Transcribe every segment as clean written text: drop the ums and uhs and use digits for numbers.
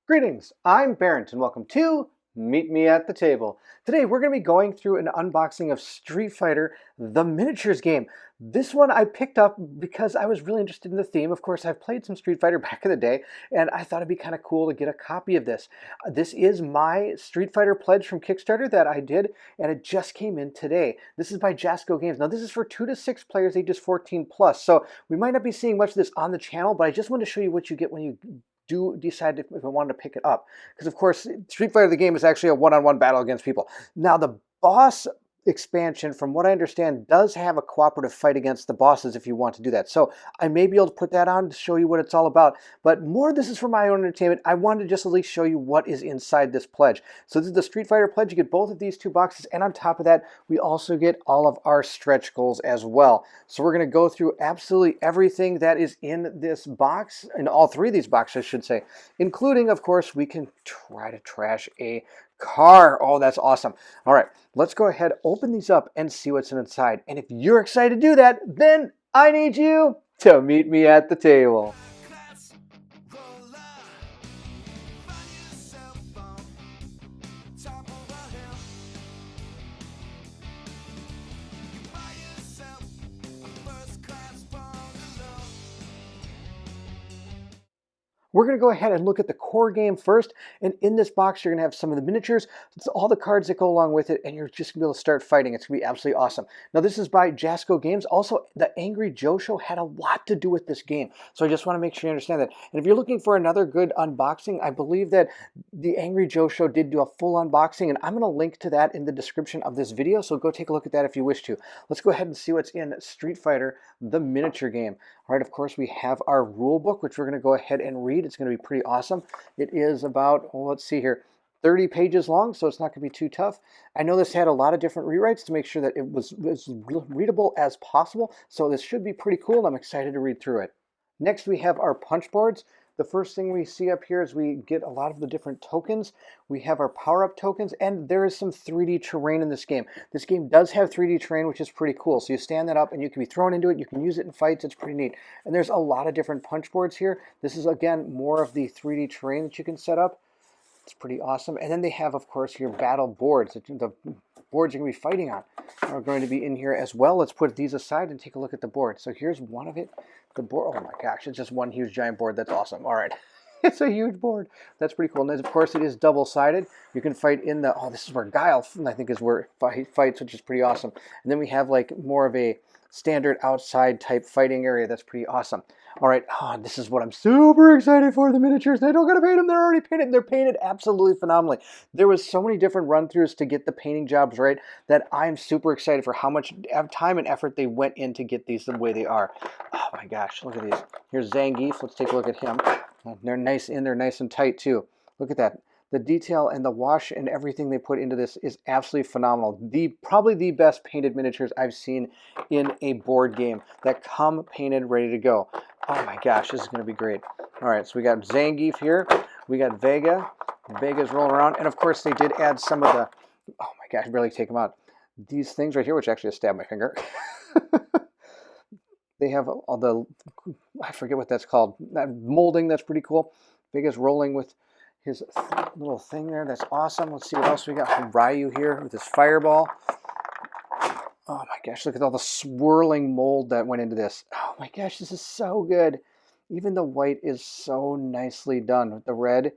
Greetings, I'm Barrett and welcome to Meet Me at the Table. Today we're going to be going through an unboxing of Street Fighter, the miniatures game. This one I picked up because I was really interested in the theme. Of course, I've played some Street Fighter back in the day, and I thought it'd be kind of cool to get a copy of this. This is my Street Fighter pledge from Kickstarter that I did, and it just came in today. This is by Jasco Games. Now, this is for 2 to 6 players, ages 14 plus, so we might not be seeing much of this on the channel, but I just wanted to show you what you get when you do decide if I wanted to pick it up. Because, of course, Street Fighter the game is actually a one-on-one battle against people. Now, the boss expansion, from what I understand, does have a cooperative fight against the bosses if you want to do that. So I may be able to put that on to show you what it's all about. But more, this is for my own entertainment. I wanted to just at least show you what is inside this pledge. So this is the Street Fighter pledge. You get both of these 2 boxes. And on top of that, we also get all of our stretch goals as well. So we're going to go through absolutely everything that is in this box, in all 3 of these boxes, I should say, including, of course, we can try to trash a car. Oh, that's awesome. All right, let's go ahead, open these up and see what's inside. And if you're excited to do that, then I need you to meet me at the table. We're going to go ahead and look at the core game first, and in this box you're going to have some of the miniatures, all the cards that go along with it, and you're just going to be able to start fighting. It's going to be absolutely awesome. Now, this is by Jasco Games. Also, the Angry Joe Show had a lot to do with this game, so I just want to make sure you understand that. And if you're looking for another good unboxing, I believe that the Angry Joe Show did do a full unboxing, and I'm going to link to that in the description of this video, so go take a look at that if you wish to. Let's go ahead and see what's in Street Fighter, the miniature game. All right, of course, we have our rule book, which we're going to go ahead and read. It's going to be pretty awesome. It is about, well, let's see here, 30 pages long, so it's not going to be too tough. I know this had a lot of different rewrites to make sure that it was as readable as possible, so this should be pretty cool, and I'm excited to read through it. Next, we have our punch boards. The first thing we see up here is we get a lot of the different tokens. We have our power-up tokens, and there is some 3D terrain in this game. This game does have 3D terrain, which is pretty cool. So you stand that up, and you can be thrown into it. You can use it in fights. It's pretty neat. And there's a lot of different punch boards here. This is, again, more of the 3D terrain that you can set up. It's pretty awesome. And then they have, of course, your battle boards. The boards you're going to be fighting on are going to be in here as well. Let's put these aside and take a look at the board. So here's one of it. The board, oh my gosh, it's just one huge giant board. That's awesome. All right. It's a huge board. That's pretty cool. And of course, it is double-sided. You can fight in the, oh, this is where Guile, I think, is where he fights, which is pretty awesome. And then we have like more of a standard outside type fighting area. That's pretty awesome. All right, this is what I'm super excited for, the miniatures. I don't got to paint them. They're already painted, and they're painted absolutely phenomenally. There was so many different run-throughs to get the painting jobs right that I'm super excited for how much time and effort they went in to get these the way they are. Oh my gosh, look at these. Here's Zangief. Let's take a look at him. They're nice in, they're nice and tight too. Look at that. The detail and the wash and everything they put into this is absolutely phenomenal. Probably the best painted miniatures I've seen in a board game that come painted, ready to go. Oh my gosh, this is going to be great. All right, so we got Zangief here. We got Vega. Vega's rolling around. And of course, they did add some of the, oh my gosh, barely take them out. These things right here, which actually stabbed my finger. They have all the, I forget what that's called, that molding. That's pretty cool. Vega's rolling with his little thing there. That's awesome. Let's see what else we got. Ryu here with his fireball. Oh my gosh, look at all the swirling mold that went into this. Oh my gosh, this is so good. Even the white is so nicely done with the red.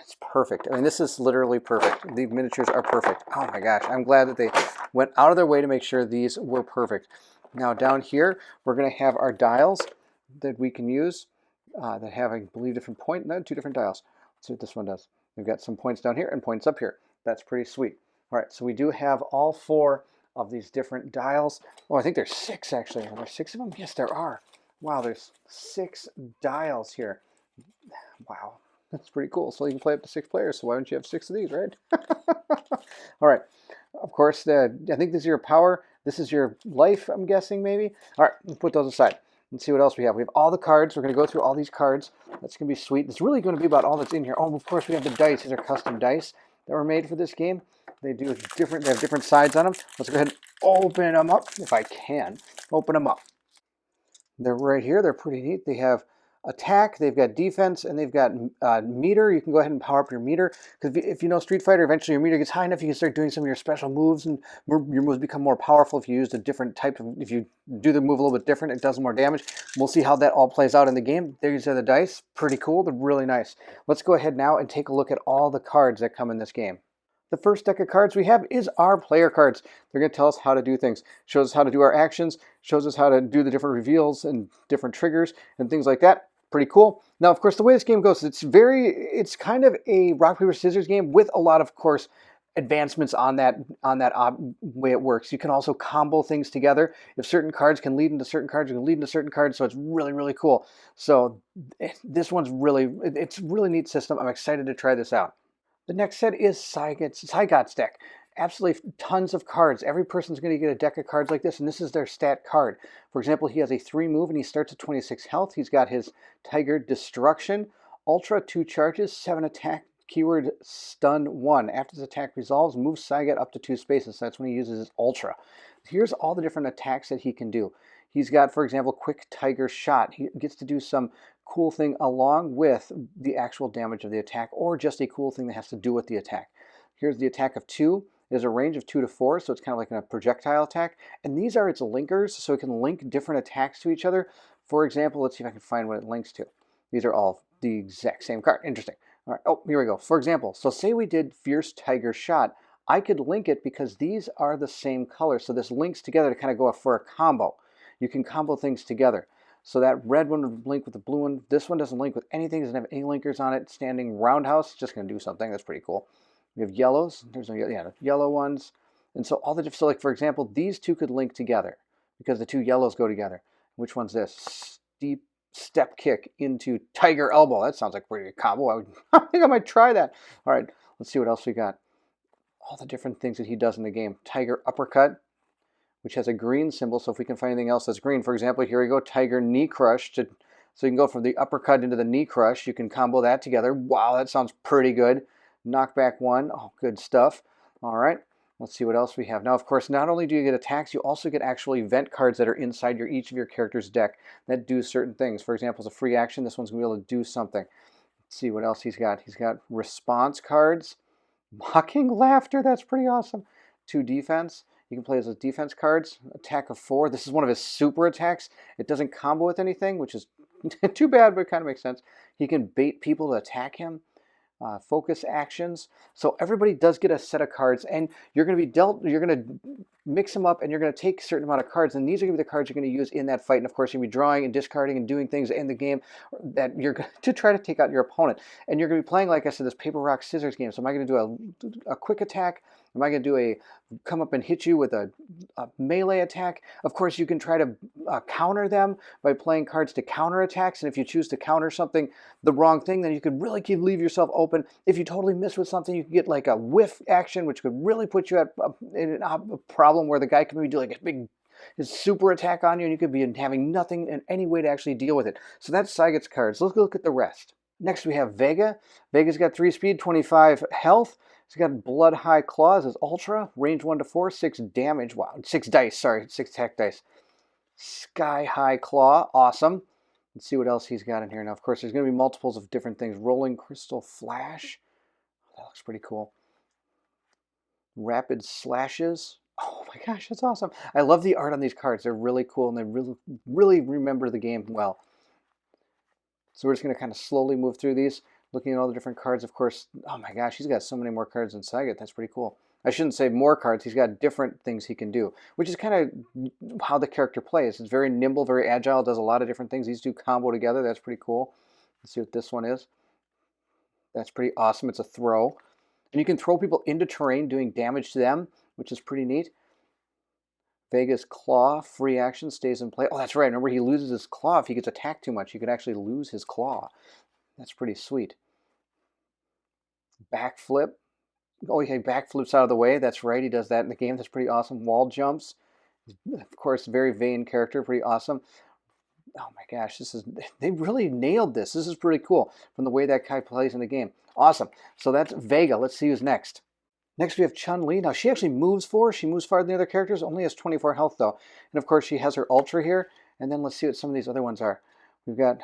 It's perfect. I mean, this is literally perfect. The miniatures are perfect. Oh my gosh, I'm glad that they went out of their way to make sure these were perfect. Now down here, we're going to have our dials that we can use that have, I believe, 2 different dials. Let's see what this one does. We've got some points down here and points up here. That's pretty sweet. All right, so we do have all 4 of these different dials. Oh, I think there's 6 actually. Are there 6 of them? Yes, there are. Wow, there's 6 dials here. Wow, that's pretty cool. So you can play up to 6 players, so why don't you have 6 of these, right? All right. Of course, I think this is your power. This is your life, I'm guessing, maybe. All right, let's put those aside. Let's see what else we have. We have all the cards. We're going to go through all these cards. That's going to be sweet. It's really going to be about all that's in here. Oh, of course, we have the dice. These are custom dice that were made for this game. They have different sides on them. Let's go ahead and open them up, if I can. Open them up. They're right here. They're pretty neat. They have attack, they've got defense, and they've got meter. You can go ahead and power up your meter, because if you know Street Fighter, eventually your meter gets high enough, you can start doing some of your special moves, and your moves become more powerful if you use a different type of, if you do the move a little bit different, it does more damage. We'll see how that all plays out in the game. These are the dice. Pretty cool. They're really nice. Let's go ahead now and take a look at all the cards that come in this game. The first deck of cards we have is our player cards. They're going to tell us how to do things. Shows us how to do our actions, shows us how to do the different reveals and different triggers and things like that. Pretty cool. Now, of course, the way this game goes, it's kind of a rock, paper, scissors game with a lot of course, advancements on that way it works. You can also combo things together. If certain cards can lead into certain cards, you can lead into certain cards, so it's really, really cool. So this one's it's a really neat system. I'm excited to try this out. The next set is Saigot's deck. Absolutely tons of cards. Every person's going to get a deck of cards like this, and this is their stat card. For example, he has a 3 move, and he starts at 26 health. He's got his Tiger Destruction, Ultra, 2 charges, 7 attack, keyword Stun 1. After his attack resolves, move Saigot up to 2 spaces. So that's when he uses his Ultra. Here's all the different attacks that he can do. He's got, for example, Quick Tiger Shot. He gets to do some cool thing along with the actual damage of the attack, or just a cool thing that has to do with the attack. Here's the attack of 2. There's a range of 2 to 4, so it's kind of like a projectile attack. And these are its linkers, so it can link different attacks to each other. For example, let's see if I can find what it links to. These are all the exact same card. Interesting. All right. Oh, here we go. For example, so say we did Fierce Tiger Shot. I could link it because these are the same color. So this links together to kind of go for a combo. You can combo things together. So that red one would link with the blue one. This one doesn't link with anything. It doesn't have any linkers on it. Standing roundhouse, just going to do something. That's pretty cool. We have yellows. There's no yellow ones. And so all the different, so like for example, these two could link together because the 2 yellows go together. Which one's this? Steep step kick into Tiger Elbow. That sounds like a pretty good combo. I think I might try that. All right, let's see what else we got. All the different things that he does in the game. Tiger Uppercut, which has a green symbol, so if we can find anything else that's green, for example, here we go, Tiger Knee Crush. So you can go from the uppercut into the knee crush. You can combo that together. Wow, that sounds pretty good. Knockback 1, oh, good stuff. All right, let's see what else we have. Now, of course, not only do you get attacks, you also get actual event cards that are inside each of your character's deck that do certain things. For example, as a free action, this one's going to be able to do something. Let's see what else he's got. He's got response cards. Mocking Laughter, that's pretty awesome. 2 defense. You can play as defense cards. Attack of 4. This is one of his super attacks. It doesn't combo with anything, which is too bad, but it kind of makes sense. He can bait people to attack him. Focus actions. So everybody does get a set of cards, and you're going to be dealt, you're going to mix them up, and you're going to take a certain amount of cards, and these are going to be the cards you're going to use in that fight. And of course, you're going to be drawing and discarding and doing things in the game that you're going to try to take out your opponent. And you're going to be playing, like I said, this paper, rock, scissors game. So am I going to do a quick attack? Am I going to do a come up and hit you with a melee attack? Of course, you can try to counter them by playing cards to counter attacks. And if you choose to counter something, the wrong thing, then you could really leave yourself open. If you totally miss with something, you can get like a whiff action, which could really put you at in a problem where the guy can maybe do like a big his super attack on you, and you could be having nothing in any way to actually deal with it. So that's Saigot's cards. Let's look at the rest. Next, we have Vega. Vega's got 3 speed, 25 health. He's got Blood High Claws as Ultra, range 1 to 4, 6 damage. Wow, 6 dice, sorry, 6 attack dice. Sky High Claw, awesome. Let's see what else he's got in here. Now, of course, there's going to be multiples of different things. Rolling Crystal Flash. That looks pretty cool. Rapid Slashes. Oh my gosh, that's awesome. I love the art on these cards. They're really cool, and they really remember the game well. So we're just going to kind of slowly move through these, looking at all the different cards. Of course, oh my gosh, he's got so many more cards than Saigot. That's pretty cool. I shouldn't say more cards. He's got different things he can do, which is kind of how the character plays. It's very nimble, very agile, does a lot of different things. These two combo together. That's pretty cool. Let's see what this one is. That's pretty awesome. It's a throw. And you can throw people into terrain doing damage to them, which is pretty neat. Vega's Claw, free action, stays in play. Oh, that's right. Remember, he loses his claw if he gets attacked too much. He could actually lose his claw. That's pretty sweet. Backflip. Oh, he backflips out of the way. That's right. He does that in the game. That's pretty awesome. Wall jumps. Of course, very vain character. Pretty awesome. Oh my gosh, they really nailed this. This is pretty cool from the way that guy plays in the game. Awesome. So that's Vega. Let's see who's next. Next we have Chun-Li. Now she actually moves 4. She moves farther than the other characters. Only has 24 health though. And of course she has her Ultra here. And then let's see what some of these other ones are. We've got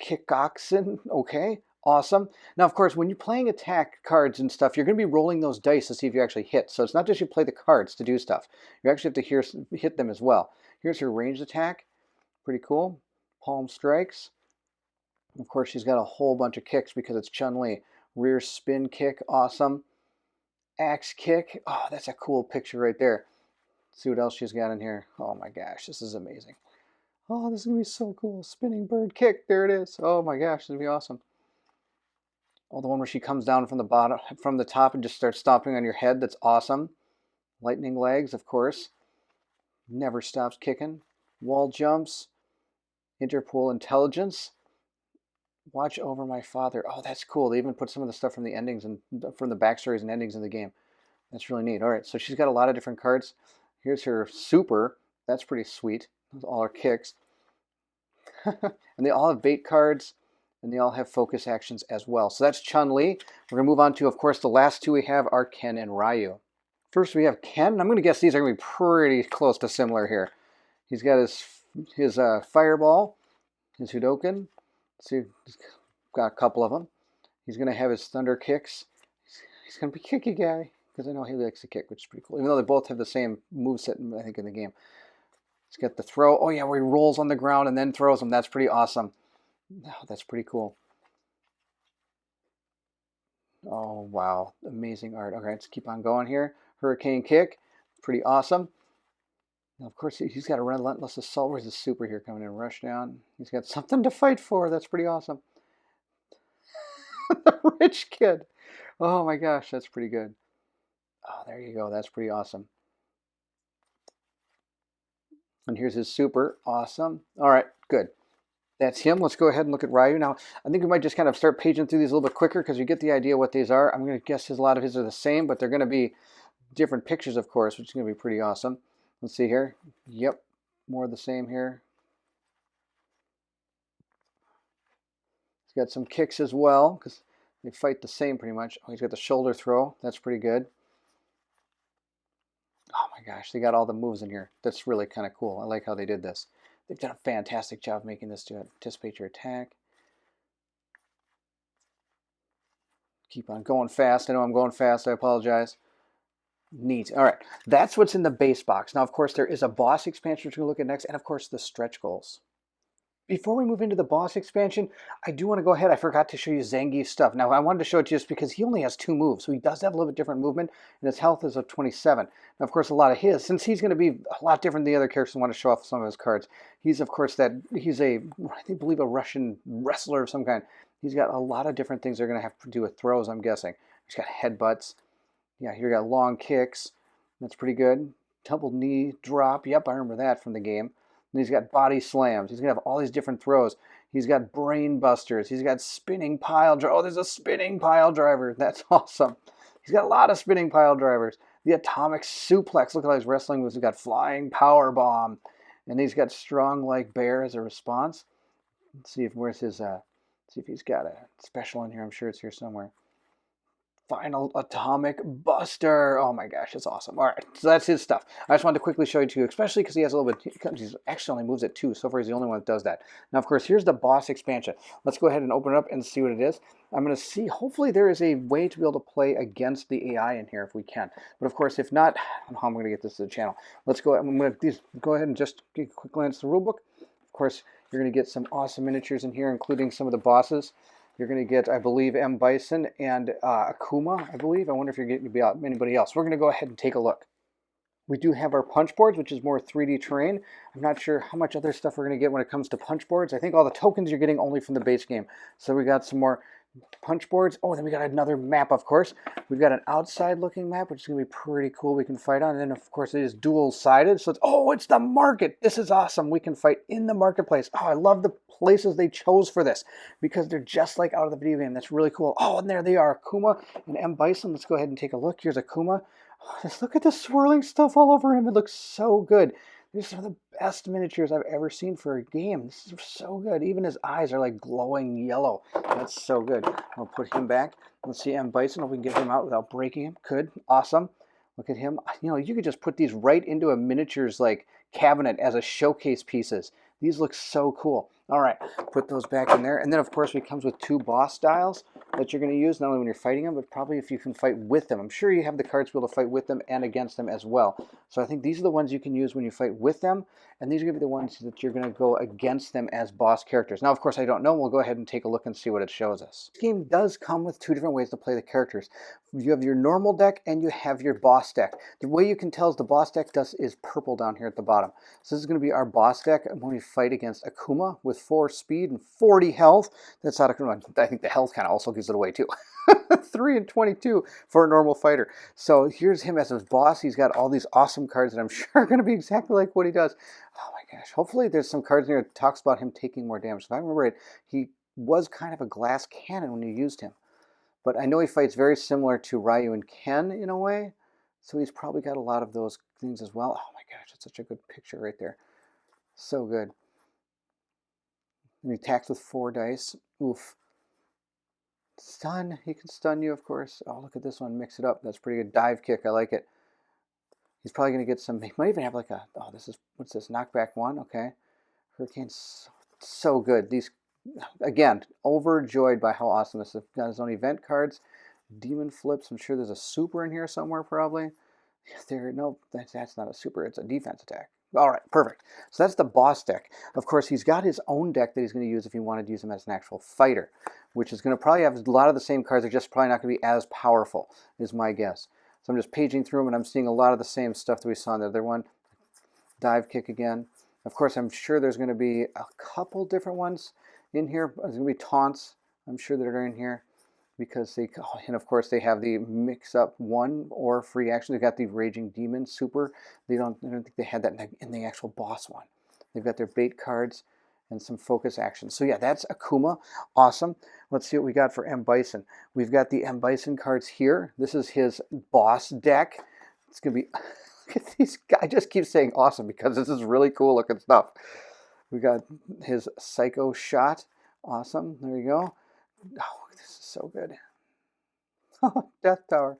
Kickoxen, okay, awesome. Now, of course, when you're playing attack cards and stuff, you're going to be rolling those dice to see if you actually hit. So it's not just you play the cards to do stuff. You actually have to hit them as well. Here's her ranged attack. Pretty cool. Palm strikes. Of course, she's got a whole bunch of kicks because it's Chun-Li. Rear spin kick, awesome. Axe kick. Oh, that's a cool picture right there. Let's see what else she's got in here. Oh my gosh, this is amazing. Oh, this is going to be so cool. Spinning bird kick. There it is. Oh my gosh, this is going to be awesome. Oh, the one where she comes down from the bottom, from the top and just starts stomping on your head. That's awesome. Lightning legs, of course. Never stops kicking. Wall jumps. Interpol intelligence. Watch over my father. Oh, that's cool. They even put some of the stuff from the endings and from the backstories and endings in the game. That's really neat. All right, so she's got a lot of different cards. Here's her super. That's pretty sweet. All her kicks. And they all have bait cards, and they all have focus actions as well. So that's Chun-Li. We're going to move on to, of course, the last two we have are Ken and Ryu. First we have Ken. I'm going to guess these are going to be pretty close to similar here. He's got his fireball, his Hadouken. See, he's got a couple of them. He's going to have his thunder kicks. He's going to be a kicky guy, because I know he likes to kick, which is pretty cool. Even though they both have the same moveset, I think, in the game. He's got the throw. Oh, yeah, where he rolls on the ground and then throws them. That's pretty awesome. Oh, that's pretty cool. Oh, wow. Amazing art. Okay, let's keep on going here. Hurricane kick. Pretty awesome. Now, of course, he's got a relentless assault. Where's the super here coming in? Rush down. He's got something to fight for. That's pretty awesome. The rich kid. Oh my gosh, that's pretty good. Oh, there you go. That's pretty awesome. And here's his super. Awesome. All right, good. That's him. Let's go ahead and look at Ryu. Now, I think we might just kind of start paging through these a little bit quicker because you get the idea what these are. I'm going to guess a lot of his are the same, but they're going to be different pictures, of course, which is going to be pretty awesome. Let's see here. Yep, more of the same here. He's got some kicks as well because they fight the same pretty much. Oh, he's got the shoulder throw. That's pretty good. Oh my gosh, they got all the moves in here. That's really kind of cool. I like how they did this. They've done a fantastic job making this to anticipate your attack. Keep on going fast. I know I'm going fast. I apologize. Neat. All right. That's what's in the base box. Now, of course, there is a boss expansion which we'll look at next, and of course, the stretch goals. Before we move into the boss expansion, I do want to go ahead. I forgot to show you Zangief's stuff. Now, I wanted to show it just because he only has 2 moves, so he does have a little bit different movement, and his health is of 27. Now, of course, a lot of his, since he's going to be a lot different than the other characters, I want to show off some of his cards. He's, of course, he's I believe, a Russian wrestler of some kind. He's got a lot of different things they're going to have to do with throws, I'm guessing. He's got headbutts. Yeah, here you got long kicks. That's pretty good. Double knee drop. Yep, I remember that from the game. And he's got body slams. He's going to have all these different throws. He's got brain busters. He's got spinning pile driver. Oh, there's a spinning pile driver. That's awesome. He's got a lot of spinning pile drivers. The atomic suplex. Look at all his wrestling moves. He's got flying power bomb. And he's got strong like bear as a response. Let's see if where's his see if he's got a special in here. I'm sure it's here somewhere. Final atomic buster. Oh my gosh, that's awesome. All right, so that's his stuff. I just wanted to quickly show you too, especially because he has a little bit, he actually only moves at 2. So far, he's the only one that does that. Now, of course, here's the boss expansion. Let's go ahead and open it up and see what it is. I'm going to see, hopefully there is a way to be able to play against the AI in here if we can. But of course, if not, I don't know how I'm going to get this to the channel. Let's go, I'm going to go ahead and just get a quick glance at the rulebook. Of course, you're going to get some awesome miniatures in here, including some of the bosses. You're going to get, I believe, M. Bison and Akuma, I believe. I wonder if you're getting to be out anybody else. We're going to go ahead and take a look. We do have our punch boards, which is more 3D terrain. I'm not sure how much other stuff we're going to get when it comes to punch boards. I think all the tokens you're getting only from the base game. So we got some more punch boards. Oh, then we got another map, of course. We've got an outside looking map, which is going to be pretty cool. We can fight on. And then, of course, it is dual sided. So it's the market. This is awesome. We can fight in the marketplace. Oh, I love the places they chose for this because they're just like out of the video game. That's really cool. Oh, and there they are, Akuma and M. Bison. Let's go ahead and take a look. Here's Akuma. Oh, just look at the swirling stuff all over him. It looks so good. These are some of the best miniatures I've ever seen for a game. This is so good. Even his eyes are like glowing yellow. That's so good. I'll put him back. Let's see M. Bison, if we can get him out without breaking him. Good. Awesome. Look at him. You know, you could just put these right into a miniatures like cabinet as a showcase pieces. These look so cool. All right, put those back in there. And then, of course, it comes with 2 boss styles that you're going to use, not only when you're fighting them, but probably if you can fight with them. I'm sure you have the cards to be able to fight with them and against them as well. So I think these are the ones you can use when you fight with them, and these are going to be the ones that you're going to go against them as boss characters. Now, of course, I don't know. We'll go ahead and take a look and see what it shows us. This game does come with 2 different ways to play the characters. You have your normal deck and you have your boss deck. The way you can tell is the boss deck is purple down here at the bottom. So this is going to be our boss deck when we fight against Akuma with 4 speed and 40 health. That's not Akuma. I think the health kind of also gives it away too. 3 and 22 for a normal fighter. So here's him as his boss. He's got all these awesome cards that I'm sure are going to be exactly like what he does. Oh my gosh. Hopefully there's some cards in here that talks about him taking more damage. If I remember it, he was kind of a glass cannon when you used him. But I know he fights very similar to Ryu and Ken in a way. So he's probably got a lot of those things as well. Oh my gosh, that's such a good picture right there. So good. And he attacks with 4 dice. Oof. Stun. He can stun you, of course. Oh, look at this one. Mix it up. That's pretty good. Dive kick. I like it. He's probably going to get some. He might even have like a. Oh, this is. What's this? Knockback 1. Okay. Hurricane's so good. These. Again, overjoyed by how awesome this is. Got his own event cards. Demon flips. I'm sure there's a super in here somewhere, probably. No, that's not a super. It's a defense attack. All right, perfect. So that's the boss deck. Of course, he's got his own deck that he's going to use if he wanted to use him as an actual fighter, which is going to probably have a lot of the same cards. They're just probably not going to be as powerful, is my guess. So I'm just paging through them, and I'm seeing a lot of the same stuff that we saw in the other one. Dive kick again. Of course, I'm sure there's going to be a couple different ones in here. There's going to be taunts, I'm sure, that are in here. Because they, and of course they have the mix-up 1 or free action. They've got the Raging Demon Super. I don't think they had that in the actual boss one. They've got their bait cards and some focus actions. So yeah, that's Akuma. Awesome. Let's see what we got for M. Bison. We've got the M. Bison cards here. This is his boss deck. It's going to be, look at these guys. I just keep saying awesome because this is really cool looking stuff. We got his Psycho Shot. Awesome. There you go. Oh, this is so good. Death Tower.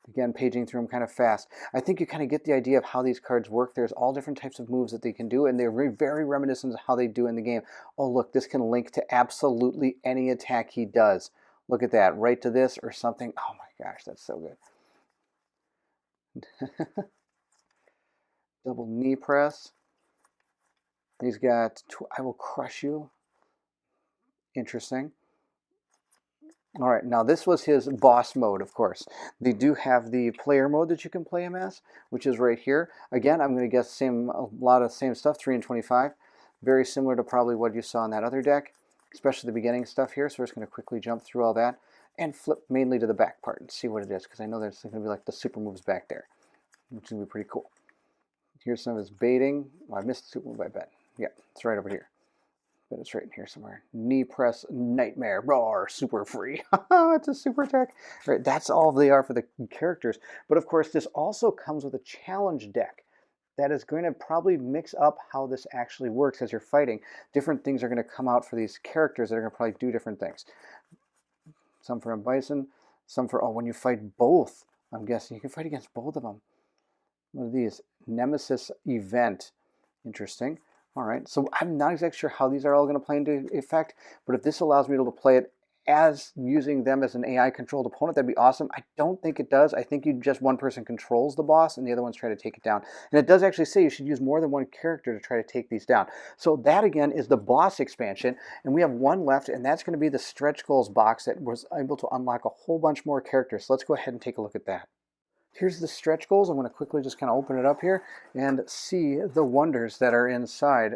Again, paging through them kind of fast. I think you kind of get the idea of how these cards work. There's all different types of moves that they can do, and they're very reminiscent of how they do in the game. Oh, look, this can link to absolutely any attack he does. Look at that, right to this or something. Oh my gosh, that's so good. Double knee press. He's got, I will crush you. Interesting. All right, now this was his boss mode, of course. They do have the player mode that you can play him as, which is right here. Again, I'm going to guess a lot of the same stuff, 3 and 25. Very similar to probably what you saw in that other deck, especially the beginning stuff here. So we're just going to quickly jump through all that and flip mainly to the back part and see what it is, because I know there's going to be like the super moves back there, which is going to be pretty cool. Here's some of his baiting. Oh, I missed the super move, I bet. Yeah, it's right over here. But it's right in here somewhere. Knee press, nightmare, roar, super free. It's a super attack. Right, that's all they are for the characters. But of course, this also comes with a challenge deck that is going to probably mix up how this actually works as you're fighting. Different things are going to come out for these characters that are going to probably do different things. Some for M. Bison, some for, oh, when you fight both, I'm guessing you can fight against both of them. What are these? Nemesis Event. Interesting. All right, so I'm not exactly sure how these are all going to play into effect, but if this allows me to play it as using them as an AI-controlled opponent, that'd be awesome. I don't think it does. I think just one person controls the boss and the other one's trying to take it down. And it does actually say you should use more than one character to try to take these down. So that, again, is the boss expansion, and we have one left, and that's going to be the Stretch Goals box that was able to unlock a whole bunch more characters. So let's go ahead and take a look at that. Here's the stretch goals. I'm going to quickly just kind of open it up here and see the wonders that are inside.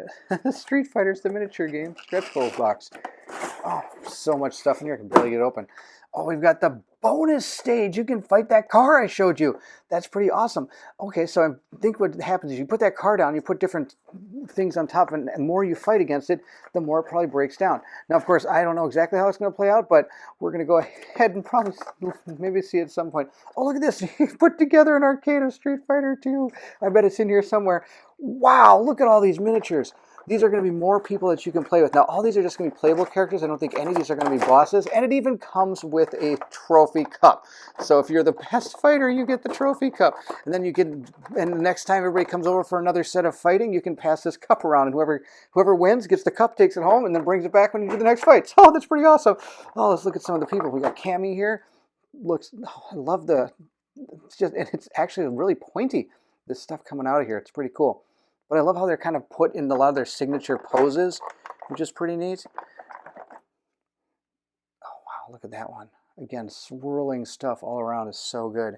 Street Fighter's the miniature game stretch goals box. Oh, so much stuff in here. I can barely get it open. Oh, we've got the bonus stage. You can fight that car I showed you. That's pretty awesome. Okay, so I think what happens is you put that car down, you put different things on top, and the more you fight against it, the more it probably breaks down. Now, of course, I don't know exactly how it's going to play out, but we're going to go ahead and probably maybe see it at some point. Oh, look at this. You put together an arcade of Street Fighter 2. I bet it's in here somewhere. Wow, look at all these miniatures. these are going to be more people that you can play with. Now, all these are just going to be playable characters. I don't think any of these are going to be bosses. And it even comes with a trophy cup. So if you're the best fighter, you get the trophy cup. And then you can, and the next time everybody comes over for another set of fighting, you can pass this cup around. And whoever wins gets the cup, takes it home, and then brings it back when you do the next fight. So that's pretty awesome. Oh, let's look at some of the people. We got Cammy here. Looks, oh, I love it's just, and it's actually really pointy, this stuff coming out of here. It's pretty cool. But I love how they're kind of put in a lot of their signature poses, which is pretty neat. Oh, wow, look at that one. Again, swirling stuff all around is so good.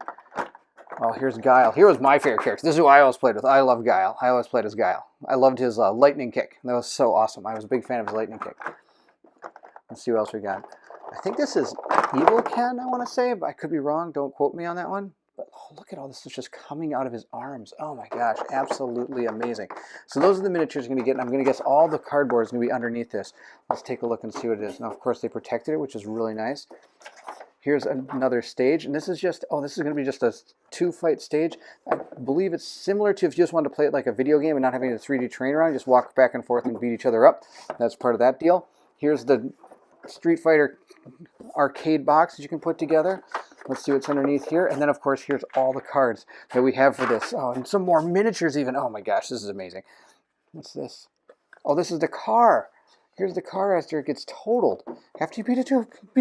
Oh, here's Guile. Here was my favorite character. This is who I always played with. I love Guile. I always played as Guile. I loved his lightning kick. That was so awesome. I was a big fan of his lightning kick. Let's see what else we got. I think this is Evil Ken, I want to say, but I could be wrong. Don't quote me on that one. But oh, look at all this. It's just coming out of his arms. Oh my gosh, absolutely amazing. So those are the miniatures you're going to get. And I'm going to guess all the cardboard is going to be underneath this. Let's take a look and see what it is. Now, of course, they protected it, which is really nice. Here's another stage. And this is just, oh, this is going to be just a 2-fight stage. I believe it's similar to if you just wanted to play it like a video game and not having a 3D train around. Just walk back and forth and beat each other up. That's part of that deal. Here's the Street Fighter arcade box that you can put together. Let's see what's underneath here. And then, of course, here's all the cards that we have for this. Oh, and some more miniatures even. Oh, my gosh, this is amazing. What's this? Oh, this is the car. Here's the car after it gets totaled. After you beat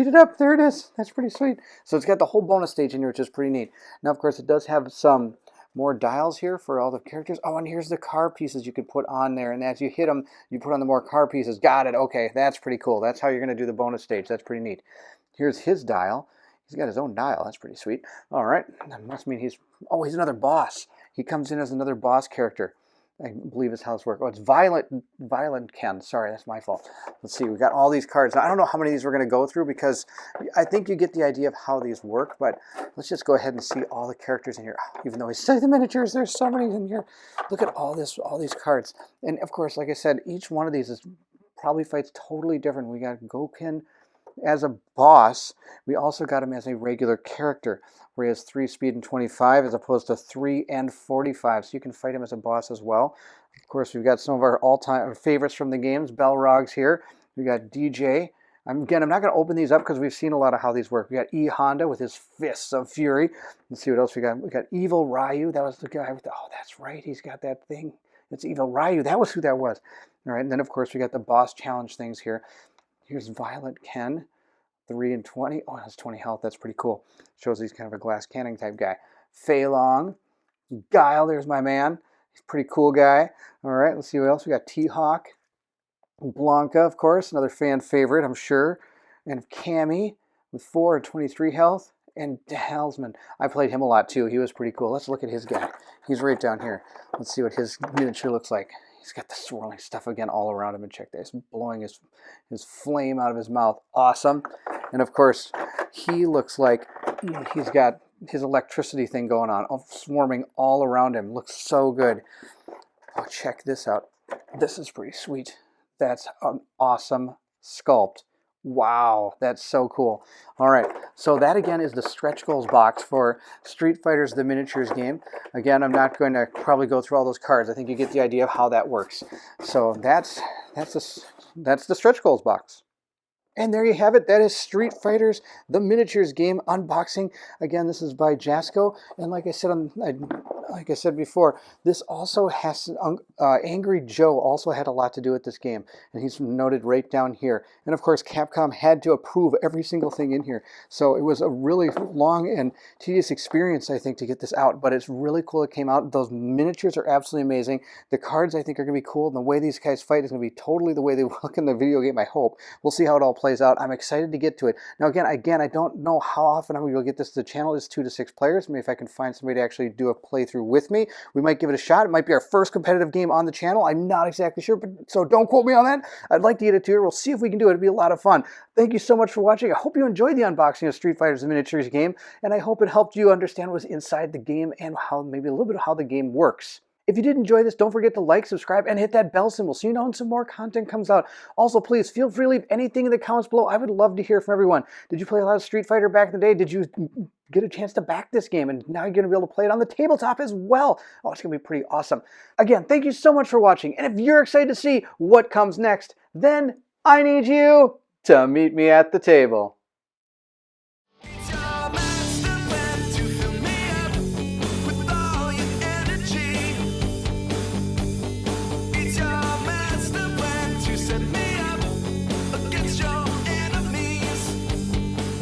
it up, there it is. That's pretty sweet. So it's got the whole bonus stage in here, which is pretty neat. Now, of course, it does have some more dials here for all the characters. Oh, and here's the car pieces you could put on there. And as you hit them, you put on the more car pieces. Got it. Okay, that's pretty cool. That's how you're going to do the bonus stage. That's pretty neat. Here's his dial. He's got his own dial. That's pretty sweet. All right. That must mean he's another boss. He comes in as another boss character. I believe is how this works. Oh, it's Violent Ken. Sorry, that's my fault. Let's see. We got all these cards. Now, I don't know how many of these we're going to go through because I think you get the idea of how these work, but let's just go ahead and see all the characters in here. Even though we say the miniatures, there's so many in here. Look at all these cards. And of course, like I said, each one of these is probably fights totally different. We got Goken as a boss. We also got him as a regular character, where he has 3 speed and 25 as opposed to 3 and 45. So you can fight him as a boss as well. Of course, we've got some of our all-time favorites from the games. Balrog's here. We got DJ. Again, I'm not going to open these up because we've seen a lot of how these work. We got E Honda with his fists of fury. Let's see what else we got. We got Evil Ryu. That was the guy with the, oh, that's right. He's got that thing. It's Evil Ryu. That was who that was. All right, and then, of course, we got the boss challenge things here. Here's Violent Ken, 3 and 20. Oh, that's 20 health. That's pretty cool. Shows he's kind of a glass cannon type guy. Fei Long, Guile, there's my man. He's a pretty cool guy. All right, let's see what else. We got T-Hawk, Blanca, of course, another fan favorite, I'm sure. And Cammy with 4 and 23 health. And Halsman. I played him a lot too. He was pretty cool. Let's look at his guy. He's right down here. Let's see what his miniature looks like. He's got the swirling stuff again all around him. And check this. Blowing his flame out of his mouth. Awesome. And of course, he looks like he's got his electricity thing going on. Swarming all around him. Looks so good. Oh, check this out. This is pretty sweet. That's an awesome sculpt. Wow, that's so cool. All right, so that again is the stretch goals box for Street Fighter's The Miniatures game. Again, I'm not going to probably go through all those cards. I think you get the idea of how that works. So that's the stretch goals box. And there you have it. That is Street Fighter's The Miniatures game unboxing. Again, this is by Jasco, and like I said before, this also has Angry Joe also had a lot to do with this game, and he's noted right down here. And of course, Capcom had to approve every single thing in here, so it was a really long and tedious experience, I think, to get this out. But it's really cool it came out. Those miniatures are absolutely amazing. The cards, I think, are going to be cool, and the way these guys fight is going to be totally the way they look in the video game. I hope we'll see how it all plays out. I'm excited to get to it. Now, again, I don't know how often I will get this to the channel. It's 2 to 6 players. Maybe if I can find somebody to actually do a playthrough with me, we might give it a shot. It might be our first competitive game on the channel. I'm not exactly sure, but so don't quote me on that. I'd like to get it to you. We'll see if we can do it. It'll be a lot of fun. Thank you so much for watching. I hope you enjoyed the unboxing of Street Fighter's The Miniatures game, and I hope it helped you understand what's inside the game and how maybe a little bit of how the game works. If you did enjoy this, don't forget to like, subscribe, and hit that bell symbol so you know when some more content comes out. Also, please feel free to leave anything in the comments below. I would love to hear from everyone. Did you play a lot of Street Fighter back in the day? Did you get a chance to back this game, and now you're going to be able to play it on the tabletop as well? Oh, it's going to be pretty awesome. Again, thank you so much for watching, and if you're excited to see what comes next, then I need you to meet me at the table.